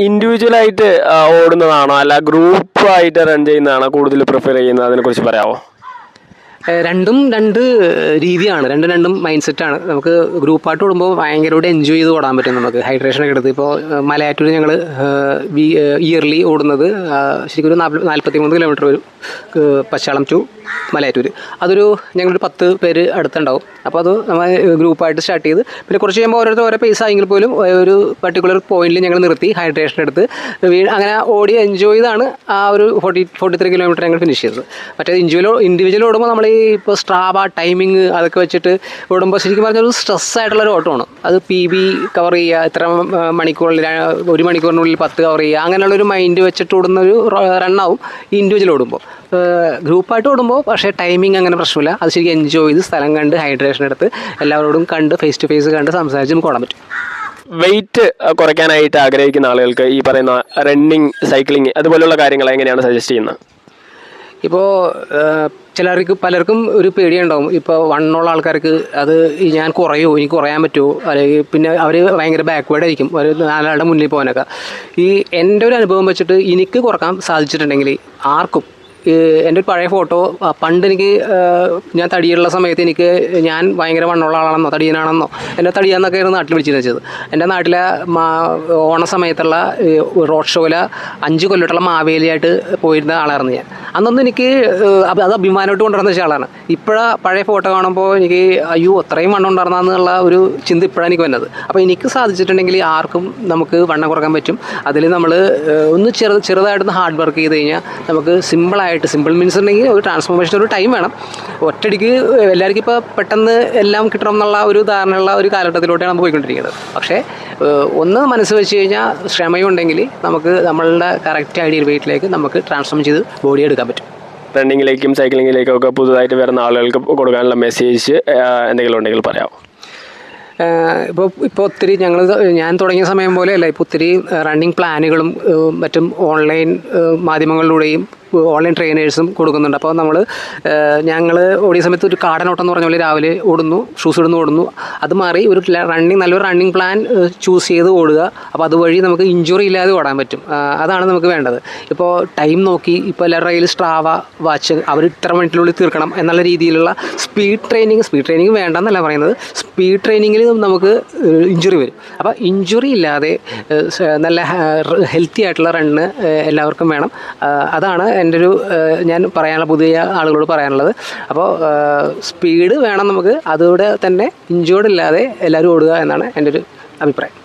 ഇൻഡിവിജ്വലായിട്ട് ഓടുന്നതാണോ അല്ല ഗ്രൂപ്പായിട്ട് റൺ ചെയ്യുന്നതാണോ കൂടുതൽ പ്രിഫർ ചെയ്യുന്നത്? അതിനെക്കുറിച്ച് പറയാമോ? രണ്ടും രണ്ട് രീതിയാണ്, രണ്ടും മൈൻഡ് സെറ്റാണ്. നമുക്ക് ഗ്രൂപ്പായിട്ട് ഓടുമ്പോൾ ഭയങ്കരമായിട്ട് എൻജോയ് ചെയ്ത് ഓടാൻ പറ്റും. നമുക്ക് ഹൈഡ്രേഷനൊക്കെ എടുത്ത് ഇപ്പോൾ മലയാറ്റൂർ ഞങ്ങൾ ഇയർലി ഓടുന്നത് ശരിക്കും ഒരു 43 കിലോമീറ്റർ വരും, പച്ചാളം ടു മലയാറ്റൂർ. അതൊരു ഞങ്ങളൊരു 10 പേര് അടുത്തുണ്ടാവും. അപ്പോൾ അത് നമ്മൾ ഗ്രൂപ്പായിട്ട് സ്റ്റാർട്ട് ചെയ്ത് പിന്നെ കുറച്ച് കഴിയുമ്പോൾ ഓരോരുത്തർ ഓരോ പേസ് ആയെങ്കിൽ പോലും ഒരു പർട്ടിക്കുലർ പോയിന്റിൽ ഞങ്ങൾ നിർത്തി ഹൈഡ്രേഷൻ എടുത്ത് അങ്ങനെ ഓടി എൻജോയ് ചെയ്താണ് ആ ഒരു 43 കിലോമീറ്റർ ഞങ്ങൾ ഫിനിഷ് ചെയ്തത്. മറ്റേ ഇൻഡിവിജ്വൽ ഓടുമ്പോൾ നമ്മൾ ഇപ്പോൾ സ്ട്രാവ ടൈമിങ് അതൊക്കെ വെച്ചിട്ട് ഓടുമ്പോൾ ശരിക്കും പറഞ്ഞാൽ ഒരു സ്ട്രെസ് ആയിട്ടുള്ളൊരു ഓട്ടമാണ്. അത് PB കവർ ചെയ്യുക, ഇത്ര മണിക്കൂറിൽ 1 മണിക്കൂറിനുള്ളിൽ 10 കവർ ചെയ്യുക, അങ്ങനെയുള്ളൊരു മൈൻഡ് വെച്ചിട്ട് ഓടുന്നൊരു റണ്ണാവും ഈ ഇൻഡിവിജ്വൽ ഓടുമ്പോൾ. ഗ്രൂപ്പായിട്ട് ഓടുമ്പോൾ പക്ഷേ ടൈമിങ് അങ്ങനെ പ്രശ്നമില്ല. അത് ശരിക്കും എൻജോയ് ചെയ്ത് സ്ഥലം കണ്ട് ഹൈഡ്രേഷൻ എടുത്ത് എല്ലാവരോടും കണ്ട് ഫേസ് ടു ഫേസ് കണ്ട് സംസാരിച്ച് നമുക്ക് ഓടാൻ പറ്റും. വെയിറ്റ് കുറയ്ക്കാനായിട്ട് ആഗ്രഹിക്കുന്ന ആളുകൾക്ക് ഈ പറയുന്ന റണ്ണിങ്, സൈക്ലിങ് അതുപോലുള്ള കാര്യങ്ങൾ എങ്ങനെയാണ് സജസ്റ്റ് ചെയ്യുന്നത്? ഇപ്പോൾ പലർക്കും ഒരു പേടിയുണ്ടാവും. ഇപ്പോൾ വണ്ണുള്ള ആൾക്കാർക്ക് അത് ഞാൻ കുറയുമോ, എനിക്ക് കുറയാൻ പറ്റുമോ, അല്ലെങ്കിൽ പിന്നെ അവർ ഭയങ്കര ബാക്ക്വേർഡ് ആയിരിക്കും ഒരു 4 ആളുടെ മുന്നിൽ പോകാനൊക്കെ. എൻ്റെ ഒരു അനുഭവം വെച്ചിട്ട് എനിക്ക് കുറക്കാൻ സാധിച്ചിട്ടുണ്ടെങ്കിൽ ആർക്കും എൻ്റെ ഒരു പഴയ ഫോട്ടോ പണ്ട് എനിക്ക് ഞാൻ തടിയുള്ള സമയത്ത് ഞാൻ ഭയങ്കര വണ്ണമുള്ള ആളാണെന്നോ തടിയനാണെന്നോ എന്നെ തടിയാന്നൊക്കെയായിരുന്നു നാട്ടിൽ വിളിച്ചു വെച്ചത്. എൻ്റെ നാട്ടിലെ ഓണ സമയത്തുള്ള റോഡ് ഷോയിൽ 5 കൊല്ലമായിട്ടുള്ള മാവേലിയായിട്ട് പോയിരുന്ന ആളായിരുന്നു ഞാൻ. അന്നൊന്നും എനിക്ക് അത് അഭിമാനമായിട്ട് കൊണ്ടുവരുന്ന വെച്ച ആളാണ്. പഴയ ഫോട്ടോ കാണുമ്പോൾ എനിക്ക് അയ്യോ അത്രയും വണ്ണം ഉണ്ടായിരുന്നുള്ള ഒരു ചിന്ത ഇപ്പോഴാണ് എനിക്ക് വന്നത്. അപ്പോൾ എനിക്ക് സാധിച്ചിട്ടുണ്ടെങ്കിൽ ആർക്കും നമുക്ക് വണ്ണം കുറക്കാൻ പറ്റും. അതിൽ നമ്മൾ ഒന്ന് ചെറുതായിട്ടൊന്ന് ഹാർഡ് വർക്ക് ചെയ്ത് കഴിഞ്ഞാൽ നമുക്ക് സിമ്പിൾ മീൻസ് ഉണ്ടെങ്കിൽ ഒരു ട്രാൻസ്ഫോർമേഷൻ ഒരു ടൈം വേണം. ഒറ്റയടിക്ക് എല്ലാവർക്കും ഇപ്പോൾ പെട്ടെന്ന് എല്ലാം കിട്ടണം എന്നുള്ള ഒരു ധാരണയുള്ള ഒരു കാലഘട്ടത്തിലോട്ടാണ് നമ്മൾ പോയിക്കൊണ്ടിരിക്കുന്നത്. പക്ഷേ ഒന്ന് മനസ്സ് വെച്ച് കഴിഞ്ഞാൽ ശ്രമയുണ്ടെങ്കിൽ നമുക്ക് നമ്മളുടെ കറക്റ്റ് ഐഡിയൽ വെയിറ്റിലേക്ക് നമുക്ക് ട്രാൻസ്ഫോം ചെയ്ത് ബോഡി എടുക്കാൻ പറ്റും. റണ്ണിങ്ങിലേക്കും സൈക്ലിങ്ങിലേക്കും ഒക്കെ പുതുതായിട്ട് വരുന്ന ആളുകൾക്ക് കൊടുക്കാനുള്ള മെസ്സേജ് എന്തെങ്കിലും ഉണ്ടെങ്കിൽ പറയാമോ? ഇപ്പോൾ ഒത്തിരി ഞാൻ തുടങ്ങിയ സമയം പോലെയല്ല, ഇപ്പോൾ ഒത്തിരി റണ്ണിങ് പ്ലാനുകളും മറ്റും ഓൺലൈൻ മാധ്യമങ്ങളിലൂടെയും ഓൺലൈൻ ട്രെയിനേഴ്സും കൊടുക്കുന്നുണ്ട്. അപ്പോൾ ഞങ്ങൾ ഓടിയ സമയത്ത് ഒരു കാടനോട്ടം എന്ന് പറഞ്ഞ പോലെ രാവിലെ ഓടുന്നു, ഷൂസ് ഇടുന്നു ഓടുന്നു. അത് മാറി ഒരു നല്ലൊരു റണ്ണിങ് പ്ലാൻ ചൂസ് ചെയ്ത് ഓടുക. അപ്പോൾ അതുവഴി നമുക്ക് ഇഞ്ചുറി ഇല്ലാതെ ഓടാൻ പറ്റും. അതാണ് നമുക്ക് വേണ്ടത്. ഇപ്പോൾ ടൈം നോക്കി ഇപ്പോൾ എല്ലാവരുടെ കയ്യിൽ സ്ട്രാവ വാച്ച്, അവർ ഇത്ര മിനിറ്റിനുള്ളിൽ തീർക്കണം എന്നുള്ള രീതിയിലുള്ള സ്പീഡ് ട്രെയിനിങ് വേണ്ടെന്നല്ല പറയുന്നത്. സ്പീഡ് ട്രെയിനിങ്ങിൽ നമുക്ക് ഇഞ്ചുറി വരും. അപ്പോൾ ഇഞ്ചുറി ഇല്ലാതെ നല്ല ഹെൽത്തി ആയിട്ടുള്ള റണ്ണ് എല്ലാവർക്കും വേണം. അതാണ് എൻ്റെ ഞാൻ പറയാനുള്ള പുതിയ ആളുകളോട് പറയാനുള്ളത്. അപ്പോൾ സ്പീഡ് വേണം നമുക്ക്, അതുകൂടെ തന്നെ ഇഞ്ചുറി ഇല്ലാതെ എല്ലാവരും ഓടുക എന്നാണ് എൻ്റെ ഒരു അഭിപ്രായം.